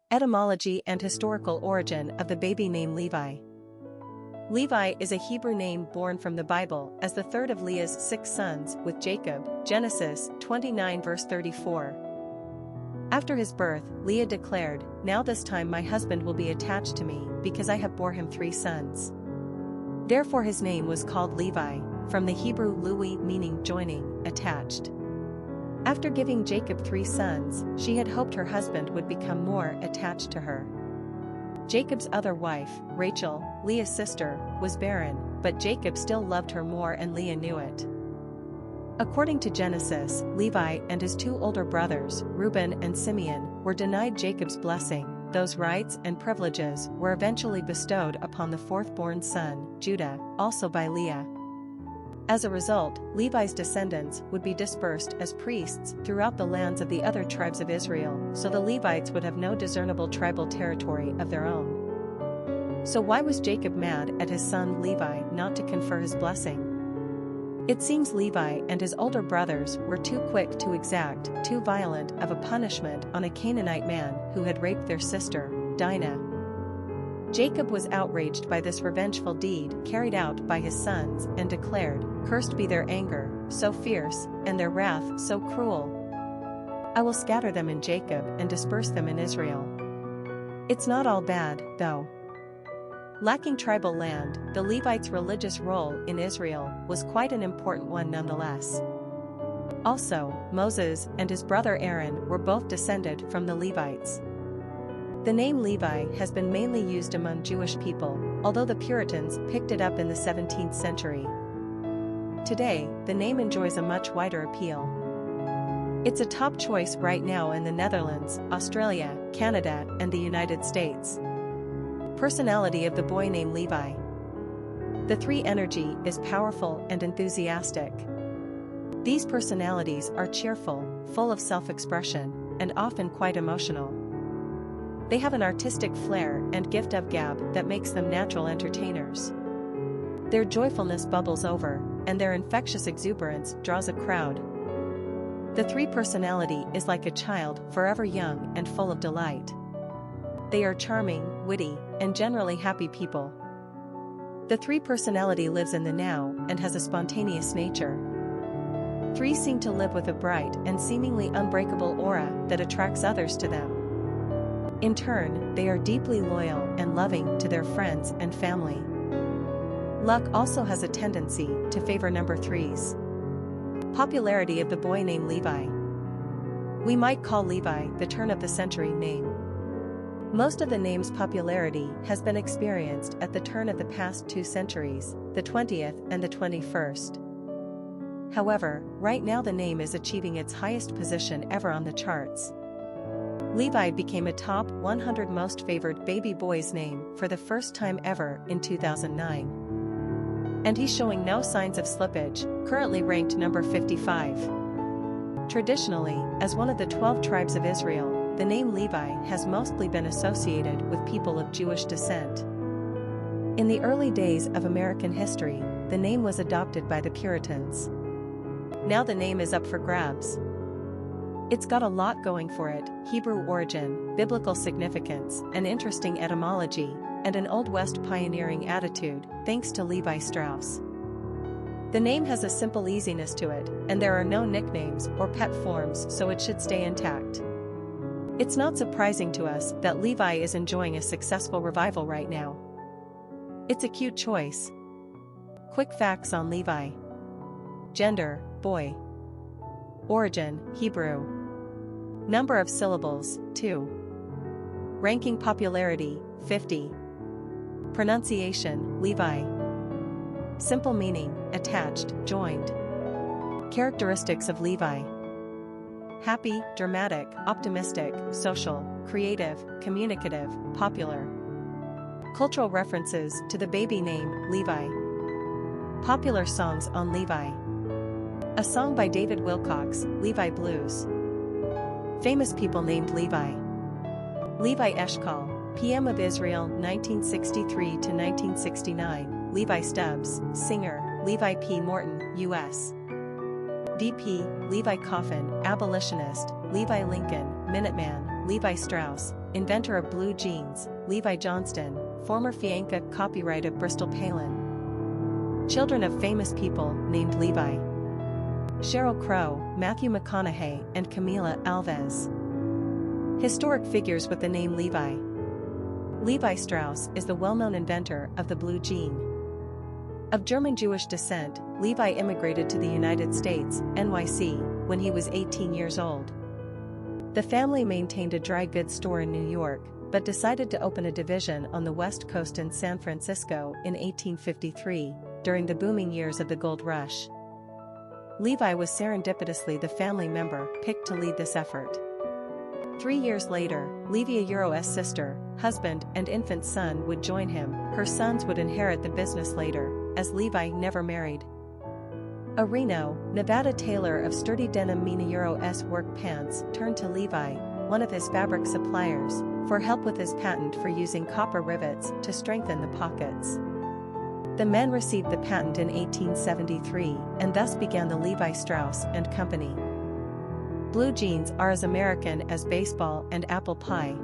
Etymology and historical origin of the baby name Levi. Levi is a Hebrew name born from the Bible as the third of Leah's 6 sons with Jacob, Genesis 29 verse 34. After his birth, Leah declared, "Now this time my husband will be attached to me, because I have bore him 3 sons." Therefore his name was called Levi, from the Hebrew lewi meaning joining, attached. After giving Jacob 3 sons, she had hoped her husband would become more attached to her. Jacob's other wife, Rachel, Leah's sister, was barren, but Jacob still loved her more and Leah knew it. According to Genesis, Levi and his 2 older brothers, Reuben and Simeon, were denied Jacob's blessing. Those rights and privileges were eventually bestowed upon the 4th-born son, Judah, also by Leah. As a result, Levi's descendants would be dispersed as priests throughout the lands of the other tribes of Israel, so the Levites would have no discernible tribal territory of their own. So why was Jacob mad at his son Levi not to confer his blessing? It seems Levi and his older brothers were too quick to exact too violent of a punishment on a Canaanite man who had raped their sister, Dinah. Jacob was outraged by this revengeful deed carried out by his sons and declared, "Cursed be their anger, so fierce, and their wrath so cruel. I will scatter them in Jacob and disperse them in Israel." It's not all bad, though. Lacking tribal land, the Levites' religious role in Israel was quite an important one nonetheless. Also, Moses and his brother Aaron were both descended from the Levites. The name Levi has been mainly used among Jewish people, although the Puritans picked it up in the 17th century. Today, the name enjoys a much wider appeal. It's a top choice right now in the Netherlands, Australia, Canada, and the United States. Personality of the boy named Levi. The 3 energy is powerful and enthusiastic. These personalities are cheerful, full of self-expression, and often quite emotional. They have an artistic flair and gift of gab that makes them natural entertainers. Their joyfulness bubbles over, and their infectious exuberance draws a crowd. The 3 personality is like a child, forever young and full of delight. They are charming, witty, and generally happy people. The 3 personality lives in the now and has a spontaneous nature. 3 seem to live with a bright and seemingly unbreakable aura that attracts others to them. In turn, they are deeply loyal and loving to their friends and family. Luck also has a tendency to favor number 3s. Popularity of the boy named Levi. We might call Levi the turn-of-the-century name. Most of the name's popularity has been experienced at the turn of the past 2 centuries, the 20th and the 21st. However, right now the name is achieving its highest position ever on the charts. Levi became a top 100 most favored baby boy's name for the first time ever in 2009. And he's showing no signs of slippage, currently ranked number 55. Traditionally, as one of the 12 tribes of Israel, the name Levi has mostly been associated with people of Jewish descent. In the early days of American history, the name was adopted by the Puritans. Now the name is up for grabs. It's got a lot going for it: Hebrew origin, biblical significance, an interesting etymology, and an Old West pioneering attitude, thanks to Levi Strauss. The name has a simple easiness to it, and there are no nicknames or pet forms, so it should stay intact. It's not surprising to us that Levi is enjoying a successful revival right now. It's a cute choice. Quick facts on Levi. Gender, boy. Origin, Hebrew. Number of syllables, 2. Ranking popularity, 50. Pronunciation, Levi. Simple meaning, attached, joined. Characteristics of Levi. Happy, dramatic, optimistic, social, creative, communicative, popular. Cultural references to the baby name, Levi. Popular songs on Levi. A song by David Wilcox, Levi Blues. Famous people named Levi. Levi Eshkol, PM of Israel 1963 to 1969, Levi Stubbs, singer, Levi P. Morton, U.S. VP, Levi Coffin, abolitionist, Levi Lincoln, Minuteman, Levi Strauss, inventor of blue jeans, Levi Johnston, former fianca copyright of Bristol Palin. Children of famous people named Levi: Sheryl Crow, Matthew McConaughey, and Camila Alves. Historic figures with the name Levi. Levi Strauss is the well-known inventor of the blue jean. Of German Jewish descent, Levi immigrated to the United States, NYC, when he was 18 years old. The family maintained a dry goods store in New York, but decided to open a division on the West Coast in San Francisco in 1853, during the booming years of the gold rush. Levi was serendipitously the family member picked to lead this effort. 3 years later, Levi's sister, husband, and infant son would join him. Her sons would inherit the business later, as Levi never married. A Reno, Nevada tailor of sturdy denim Mina work pants turned to Levi, one of his fabric suppliers, for help with his patent for using copper rivets to strengthen the pockets. The men received the patent in 1873, and thus began the Levi Strauss and Company. Blue jeans are as American as baseball and apple pie,